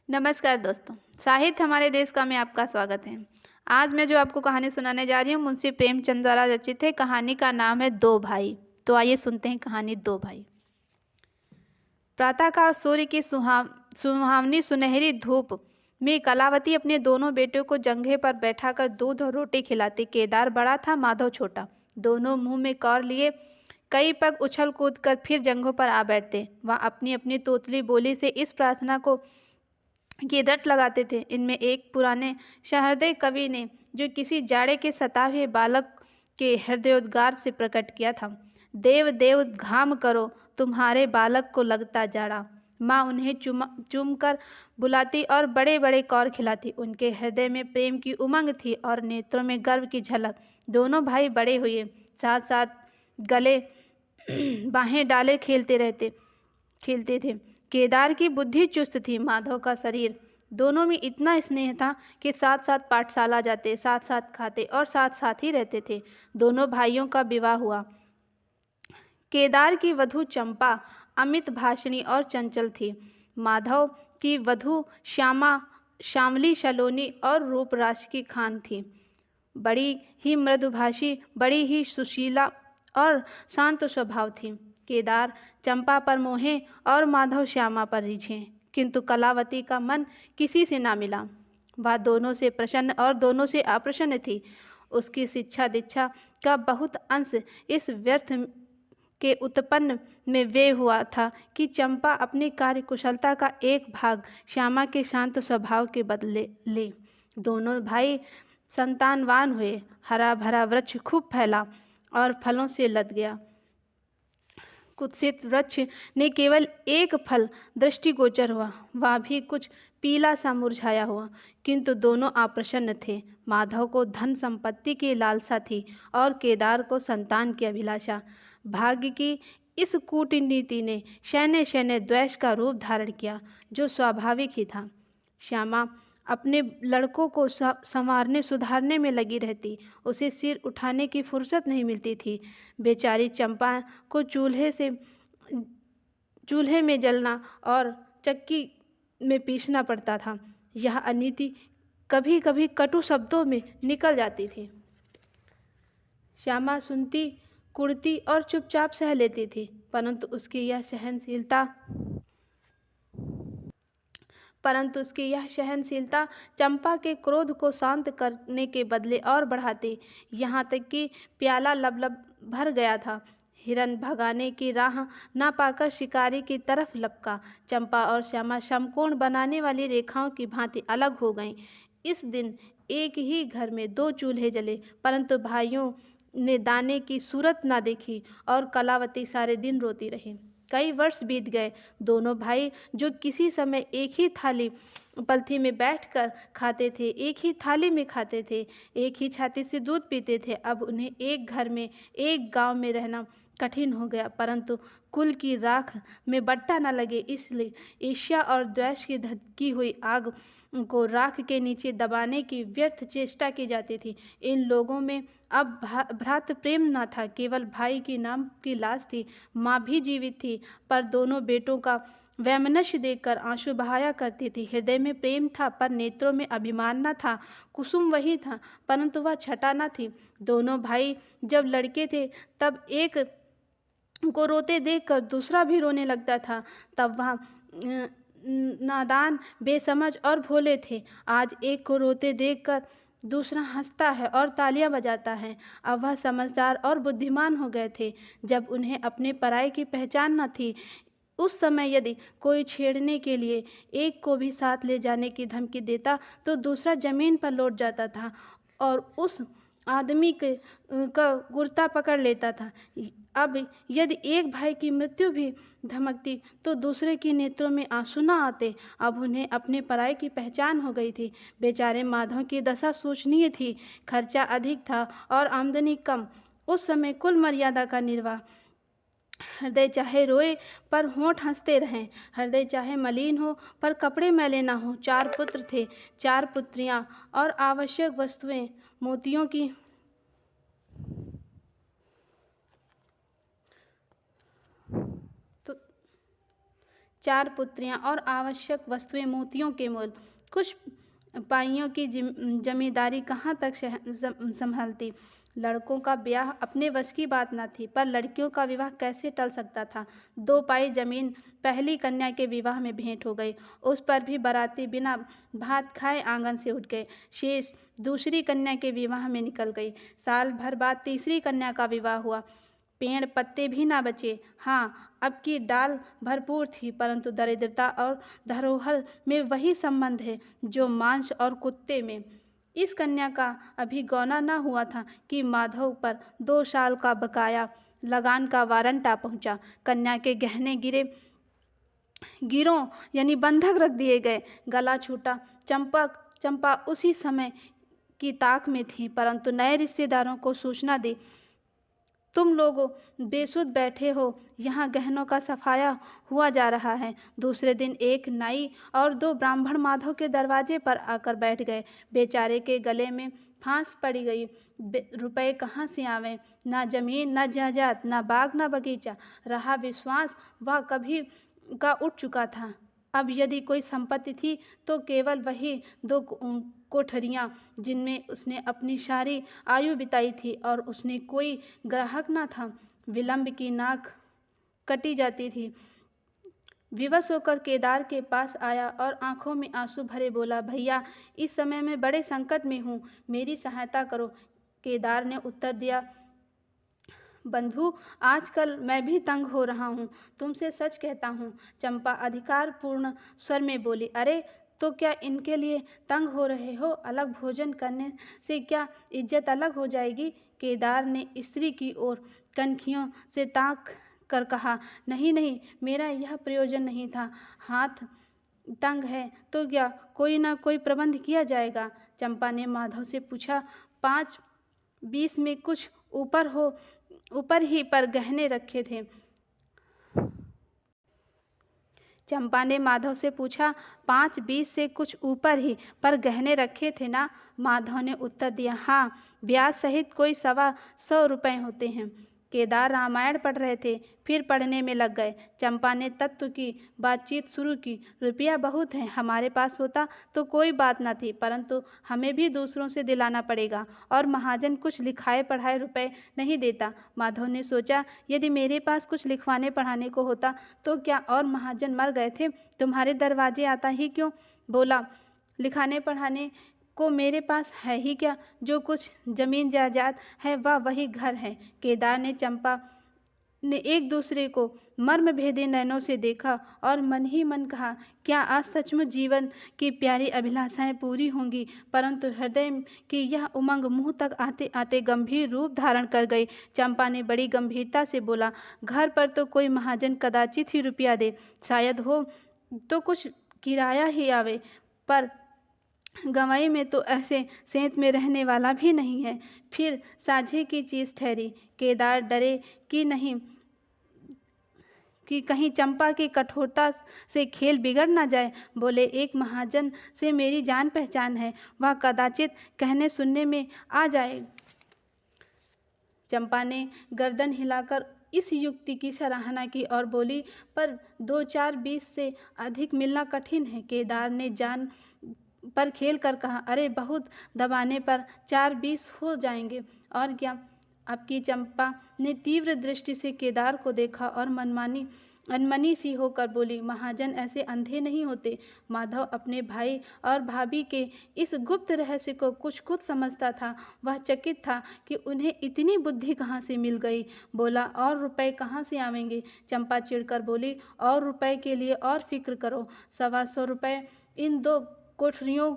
नमस्कार दोस्तों, साहित्य हमारे देश का में आपका स्वागत है। आज मैं जो आपको कहानी सुनाने जा रही हूँ मुंशी प्रेमचंद द्वारा रचित है। कहानी का नाम है दो भाई। तो आइए सुनते हैं कहानी दो भाई। प्रातःकाल सूर्य की सुहावनी सुनहरी धूप में कलावती अपने दोनों बेटों को जंघे पर बैठाकर दूध और रोटी खिलाती। केदार बड़ा था, माधव छोटा। दोनों मुंह में कौर लिए कई पग उछल कूद कर फिर जंघों पर आ बैठते। वह अपनी अपनी तोतली बोली से इस प्रार्थना को की रट लगाते थे। इनमें एक पुराने सहृदय कवि ने जो किसी जाड़े के सताए हुए बालक के हृदयोद्गार से प्रकट किया था। देव देव घाम करो, तुम्हारे बालक को लगता जाड़ा। माँ उन्हें चूम कर बुलाती और बड़े बड़े कौर खिलाती। उनके हृदय में प्रेम की उमंग थी और नेत्रों में गर्व की झलक। दोनों भाई बड़े हुए, साथ साथ गले बाहें डाले खेलते थे। केदार की बुद्धि चुस्त थी, माधव का शरीर। दोनों में इतना स्नेह था कि साथ साथ पाठशाला जाते, साथ साथ खाते और साथ साथ ही रहते थे। दोनों भाइयों का विवाह हुआ। केदार की वधू चंपा अमित भाषणी और चंचल थी। माधव की वधू श्यामा श्यामली सलोनी और रूपराशि की खान थी। बड़ी ही मृदुभाषी, बड़ी ही सुशीला और शांत स्वभाव थी। केदार चंपा पर मोहे और माधव श्यामा पर रिझे, किंतु कलावती का मन किसी से ना मिला। वह दोनों से प्रसन्न और दोनों से अप्रसन्न थी। उसकी शिक्षा दीक्षा का बहुत अंश इस व्यर्थ के उत्पन्न में व्यय हुआ था कि चंपा अपनी कार्यकुशलता का एक भाग श्यामा के शांत स्वभाव के बदले ले। दोनों भाई संतानवान हुए। हरा भरा वृक्ष खूब फैला और फलों से लद गया। कुत्सित वृक्ष ने केवल एक फल दृष्टिगोचर हुआ, वह भी कुछ पीला सा मुरझाया हुआ। किंतु दोनों अप्रसन्न थे। माधव को धन संपत्ति की लालसा थी और केदार को संतान की अभिलाषा। भाग्य की इस कूटनीति ने शैन्य शैन्य द्वेष का रूप धारण किया, जो स्वाभाविक ही था। श्यामा अपने लड़कों को संवारने सुधारने में लगी रहती। उसे सिर उठाने की फुर्सत नहीं मिलती थी। बेचारी चंपा को चूल्हे में जलना और चक्की में पीसना पड़ता था। यह अनीति कभी कभी कटु शब्दों में निकल जाती थी। श्यामा सुनती, कुड़ती और चुपचाप सह लेती थी, परंतु उसकी यह सहनशीलता चंपा के क्रोध को शांत करने के बदले और बढ़ाती। यहाँ तक कि प्याला लबलब भर गया था। हिरन भगाने की राह ना पाकर शिकारी की तरफ लपका। चंपा और श्यामा समकोण बनाने वाली रेखाओं की भांति अलग हो गईं। इस दिन एक ही घर में दो चूल्हे जले, परंतु भाइयों ने दाने की सूरत ना देखी और कलावती सारे दिन रोती रही। कई वर्ष बीत गए। दोनों भाई जो किसी समय एक ही थाली पलथी में बैठकर खाते थे, एक ही थाली में खाते थे, एक ही छाती से दूध पीते थे, अब उन्हें एक घर में एक गांव में रहना कठिन हो गया। परंतु कुल की राख में बट्टा न लगे, इसलिए ईर्ष्या और द्वेष की धधकी हुई आग को राख के नीचे दबाने की व्यर्थ चेष्टा की जाती थी। इन लोगों में अब भ्रातृ प्रेम न था, केवल भाई की नाम की लाश थी। माँ भी जीवित थी, पर दोनों बेटों का वैमनस्य देखकर आंसू बहाया करती थी। हृदय में प्रेम था, पर नेत्रों में अभिमान न था। कुसुम वही था, परंतु वह छटा न थी। दोनों भाई जब लड़के थे, तब एक को रोते देखकर दूसरा भी रोने लगता था। तब वह नादान, बेसमझ और भोले थे। आज एक को रोते देखकर दूसरा हंसता है और तालियां बजाता है। अब वह समझदार और बुद्धिमान हो गए थे। जब उन्हें अपने पराये की पहचान न थी, उस समय यदि कोई छेड़ने के लिए एक को भी साथ ले जाने की धमकी देता, तो दूसरा जमीन पर लौट जाता था और उस आदमी का गुर्ता पकड़ लेता था। अब यदि एक भाई की मृत्यु भी धमकती, तो दूसरे की नेत्रों में आंसू न आते। अब उन्हें अपने पराये की पहचान हो गई थी। बेचारे माधव की दशा शोचनीय थी। खर्चा अधिक था और आमदनी कम। उस समय कुल मर्यादा का निर्वाह। हृदय चाहे रोए पर होंठ हंसते रहें, हृदय चाहे मलिन हो पर कपड़े मैले ना हो। 4 पुत्र थे, 4 पुत्रियां और आवश्यक वस्तुएं मोतियों की तो 4 पुत्रियां और आवश्यक वस्तुएं मोतियों के मोल। कुछ पाइयों की जमींदारी कहाँ तक संभालती। लड़कों का ब्याह अपने वश की बात न थी, पर लड़कियों का विवाह कैसे टल सकता था। 2 पाई जमीन पहली कन्या के विवाह में भेंट हो गई। उस पर भी बाराती बिना भात खाए आंगन से उठ गए। शेष दूसरी कन्या के विवाह में निकल गई। साल भर बाद तीसरी कन्या का विवाह हुआ। पेड़ पत्ते भी ना बचे। हाँ, अब की डाल भरपूर थी, परंतु दरिद्रता और धरोहर में वही संबंध है जो मांस और कुत्ते में। इस कन्या का अभी गौना न हुआ था कि माधव पर 2 साल का बकाया लगान का वारंट आ पहुंचा। कन्या के गहने गिरों यानी बंधक रख दिए गए। गला छूटा। चंपा उसी समय की ताक में थी, परंतु नए रिश्तेदारों को सूचना दी, तुम लोग बेसुध बैठे हो, यहाँ गहनों का सफाया हुआ जा रहा है। दूसरे दिन एक नाई और 2 ब्राह्मण माधव के दरवाजे पर आकर बैठ गए। बेचारे के गले में फांस पड़ी गई। रुपए कहाँ से आवे। ना जमीन, न जायदाद, न बाग, न बगीचा। रहा विश्वास, वह कभी का उठ चुका था। अब यदि कोई संपत्ति थी तो केवल वही 2 कोठरियाँ जिनमें उसने अपनी सारी आयु बिताई थी, और उसने कोई ग्राहक न था। विलंब की नाक कटी जाती थी। विवश होकर केदार के पास आया और आंखों में आंसू भरे बोला, भैया, इस समय मैं बड़े संकट में हूँ, मेरी सहायता करो। केदार ने उत्तर दिया, बंधु, आजकल मैं भी तंग हो रहा हूँ, तुमसे सच कहता हूँ। चंपा अधिकारपूर्ण स्वर में बोली, अरे तो क्या इनके लिए तंग हो रहे हो? अलग भोजन करने से क्या इज्जत अलग हो जाएगी? केदार ने स्त्री की ओर कनखियों से ताक कर कहा, नहीं नहीं, मेरा यह प्रयोजन नहीं था। हाथ तंग है तो क्या कोई ना कोई प्रबंध किया जाएगा। चंपा ने माधव से पूछा, 5-20 में कुछ ऊपर ही पर गहने रखे थे। चंपा ने माधव से पूछा, 5-20 से कुछ ऊपर ही पर गहने रखे थे ना? माधव ने उत्तर दिया, हाँ, ब्याज सहित कोई 125 रुपए होते हैं। केदार रामायण पढ़ रहे थे, फिर पढ़ने में लग गए। चंपा ने तत्व की बातचीत शुरू की, रुपया बहुत है, हमारे पास होता तो कोई बात न थी, परंतु हमें भी दूसरों से दिलाना पड़ेगा, और महाजन कुछ लिखाए पढ़ाए रुपए नहीं देता। माधव ने सोचा, यदि मेरे पास कुछ लिखवाने पढ़ाने को होता तो क्या और महाजन मर गए थे, तुम्हारे दरवाजे आता ही क्यों? बोला, लिखाने पढ़ाने को मेरे पास है ही क्या? जो कुछ जमीन जायदाद है वह वही घर है। केदार ने चंपा ने एक दूसरे को मर्म भेदे नयनों से देखा और मन ही मन कहा, क्या आज सचमुच जीवन की प्यारी अभिलाषाएं पूरी होंगी? परंतु हृदय की यह उमंग मुंह तक आते आते गंभीर रूप धारण कर गई। चंपा ने बड़ी गंभीरता से बोला, घर पर तो कोई महाजन कदाचित ही रुपया दे, शायद हो तो कुछ किराया ही आवे, पर गंवाई में तो ऐसे सेंत में रहने वाला भी नहीं है, फिर साझे की चीज़ ठहरी। केदार डरे कि नहीं कि कहीं चंपा की कठोरता से खेल बिगड़ ना जाए। बोले, एक महाजन से मेरी जान पहचान है, वह कदाचित कहने सुनने में आ जाए। चंपा ने गर्दन हिलाकर इस युक्ति की सराहना की और बोली, पर 2-4-20 से अधिक मिलना कठिन है। केदार ने जान पर खेल कर कहा, अरे बहुत दबाने पर 4-20 हो जाएंगे, और क्या? अब की चंपा ने तीव्र दृष्टि से केदार को देखा और अनमनी सी होकर बोली, महाजन ऐसे अंधे नहीं होते। माधव अपने भाई और भाभी के इस गुप्त रहस्य को कुछ खुद समझता था। वह चकित था कि उन्हें इतनी बुद्धि कहाँ से मिल गई। बोला, और रुपए कहाँ से आवेंगे? चंपा चिढ़कर बोली, और रुपए के लिए और फिक्र करो, 125 रुपए इन 2 कोठरियों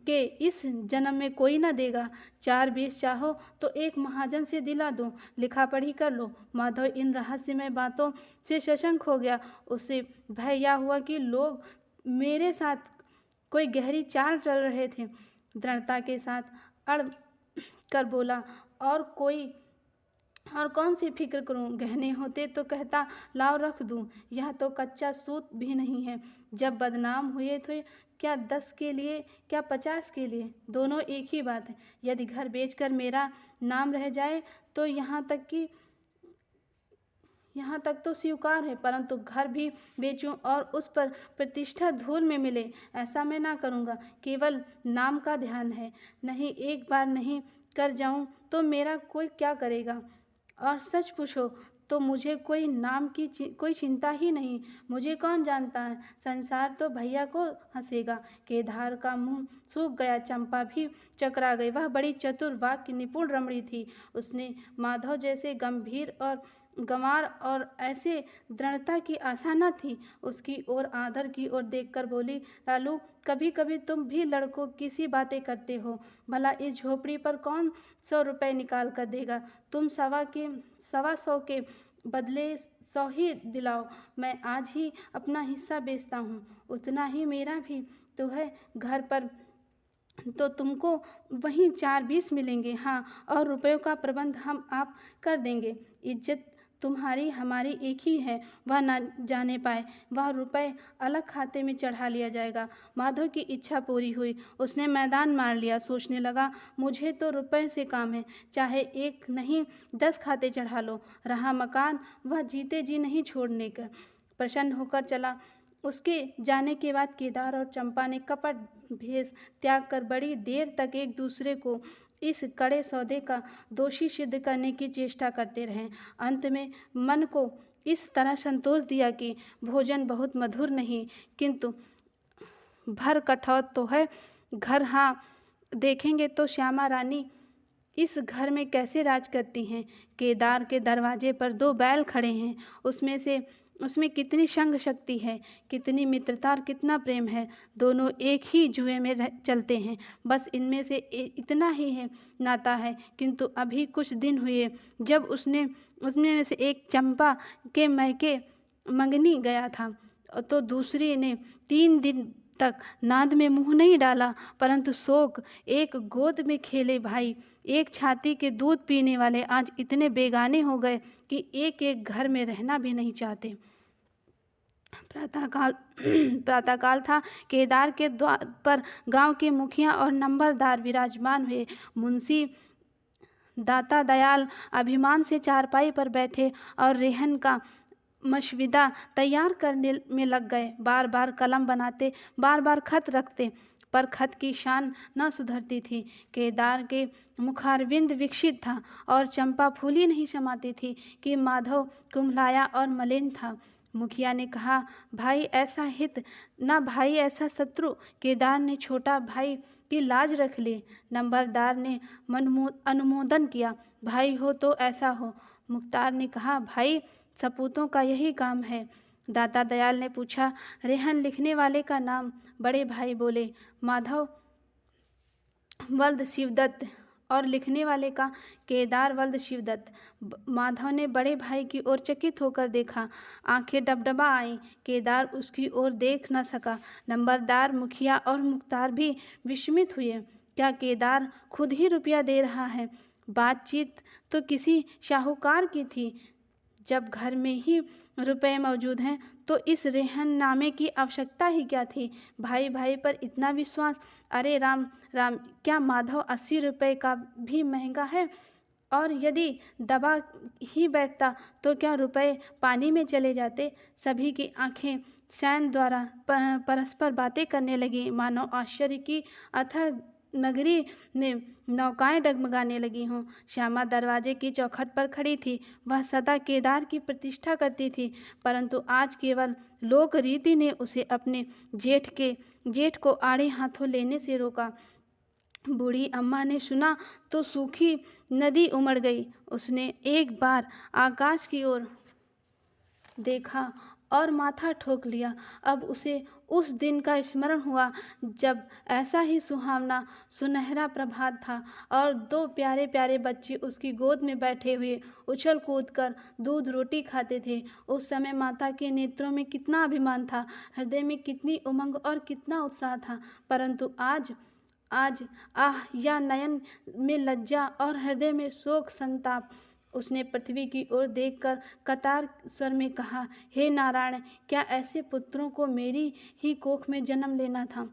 के इस जन्म में कोई न देगा। 4-20 चाहो तो एक महाजन से दिला दूं, लिखा पढ़ी कर लो। माधव इन रहस्यमय बातों से सशंक हो गया। उसे भय यह हुआ कि लोग मेरे साथ कोई गहरी चाल चल रहे थे। दृढ़ता के साथ अड़ कर बोला, और कौन सी फिक्र करूं? गहने होते तो कहता, लाओ रख दूं। यह तो कच्चा सूत भी नहीं है। जब बदनाम हुए थे, क्या 10 के लिए, क्या 50 के लिए? दोनों एक ही बात है। यदि घर बेचकर मेरा नाम रह जाए तो यहाँ तक कि यहाँ तक तो स्वीकार है, परंतु घर भी बेचूं और उस पर प्रतिष्ठा धूल में मिले, ऐसा मैं ना करूँगा। केवल नाम का ध्यान है। नहीं, एक बार नहीं कर जाऊँ तो मेरा कोई क्या करेगा? और सच पूछो तो मुझे कोई नाम की कोई चिंता ही नहीं। मुझे कौन जानता है, संसार तो भैया को हंसेगा। केदार का मुंह सूख गया। चंपा भी चकरा गई। वह बड़ी चतुर, वाक्य निपुण रमणी थी। उसने माधव जैसे गंभीर और गंवार और ऐसे दृढ़ता की आशा न थी। उसकी ओर आदर की ओर देखकर बोली, लालू, कभी कभी तुम भी लड़कों की सी बातें करते हो। भला इस झोपड़ी पर कौन 100 रुपये निकाल कर देगा? तुम 125 के बदले 100 ही दिलाओ। मैं आज ही अपना हिस्सा बेचता हूँ, उतना ही मेरा भी तो है। घर पर तो तुमको वहीं 4-20 मिलेंगे। हाँ, और रुपयों का प्रबंध हम आप कर देंगे। इज्जत तुम्हारी हमारी एक ही है, वह ना जाने पाए। वह रुपए अलग खाते में चढ़ा लिया जाएगा। माधव की इच्छा पूरी हुई। उसने मैदान मार लिया। सोचने लगा, मुझे तो रुपए से काम है, चाहे 1 नहीं 10 खाते चढ़ा लो। रहा मकान, वह जीते जी नहीं छोड़ने का। प्रसन्न होकर चला। उसके जाने के बाद केदार और चंपा ने कपट भेष त्याग कर बड़ी देर तक एक दूसरे को इस कड़े सौदे का दोषी सिद्ध करने की चेष्टा करते रहे। अंत में मन को इस तरह संतोष दिया कि भोजन बहुत मधुर नहीं, किंतु भर कठौत तो है। घर, हाँ, देखेंगे तो श्यामा रानी इस घर में कैसे राज करती हैं। केदार के दरवाजे पर 2 बैल खड़े हैं। उसमें कितनी संग शक्ति है, कितनी मित्रता और कितना प्रेम है। दोनों एक ही जुए में चलते हैं। बस इनमें से इतना ही है नाता है। किंतु अभी कुछ दिन हुए जब उसमें में से एक चंपा के मैके मंगनी गया था, तो दूसरी ने 3 दिन तक नाद में मुंह नहीं डाला, परंतु शोक एक गोद में खेले भाई, एक छाती के दूध पीने वाले आज इतने बेगाने हो गए कि एक एक घर में रहना भी नहीं चाहते। प्रातःकाल था। केदार के द्वार पर गांव के मुखिया और नंबरदार विराजमान हुए। मुंशी दाता दयाल अभिमान से चारपाई पर बैठे और रेहन का मशविदा तैयार करने में लग गए। बार बार कलम बनाते, बार बार खत रखते, पर खत की शान न सुधरती थी। केदार के मुखारविंद विकसित था और चंपा फूली नहीं समाती थी कि माधव कुम्हलाया और मलिन था। मुखिया ने कहा, भाई ऐसा हित ना, भाई ऐसा शत्रु। केदार ने छोटा भाई की लाज रख ली। नंबरदार ने अनुमोदन किया, भाई हो तो ऐसा हो। मुख्तार ने कहा, भाई सपूतों का यही काम है। दाता दयाल ने पूछा, रेहन लिखने वाले का नाम? बड़े भाई बोले, माधव वल्द शिवदत्त। और लिखने वाले का? केदार वल्द शिवदत्त। माधव ने बड़े भाई की ओर चकित होकर देखा। आंखें डबडबा आईं। केदार उसकी ओर देख न सका। नंबरदार, मुखिया और मुख्तार भी विस्मित हुए। क्या केदार खुद ही रुपया दे रहा है? बातचीत तो किसी शाहूकार की थी। जब घर में ही रुपए मौजूद हैं तो इस रेहननामे की आवश्यकता ही क्या थी? भाई भाई पर इतना विश्वास! अरे राम राम, क्या माधव 80 रुपये का भी महंगा है? और यदि दबा ही बैठता तो क्या रुपए पानी में चले जाते? सभी की आंखें सैन द्वारा परस्पर बातें करने लगी, मानो आश्चर्य की अथाह नगरी में नौकाएं डगमगाने लगी हों। श्यामा दरवाजे की चौखट पर खड़ी थी। वह सदा केदार की प्रतिष्ठा करती थी, परंतु आज केवल लोक रीति ने उसे अपने जेठ को आड़े हाथों लेने से रोका। बूढ़ी अम्मा ने सुना तो सूखी नदी उमड़ गई। उसने एक बार आकाश की ओर देखा और माथा ठोक लिया। अब उसे उस दिन का स्मरण हुआ जब ऐसा ही सुहावना सुनहरा प्रभात था और 2 प्यारे प्यारे बच्चे उसकी गोद में बैठे हुए उछल कूद कर दूध रोटी खाते थे। उस समय माता के नेत्रों में कितना अभिमान था, हृदय में कितनी उमंग और कितना उत्साह था। परंतु आज आह या नयन में लज्जा और हृदय में शोक संताप। उसने पृथ्वी की ओर देखकर कतार स्वर में कहा, हे नारायण, क्या ऐसे पुत्रों को मेरी ही कोख में जन्म लेना था।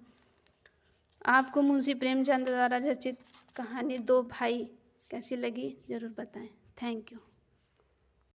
आपको मुंशी प्रेमचंद द्वारा रचित कहानी 2 भाई कैसी लगी जरूर बताएं। Thank you.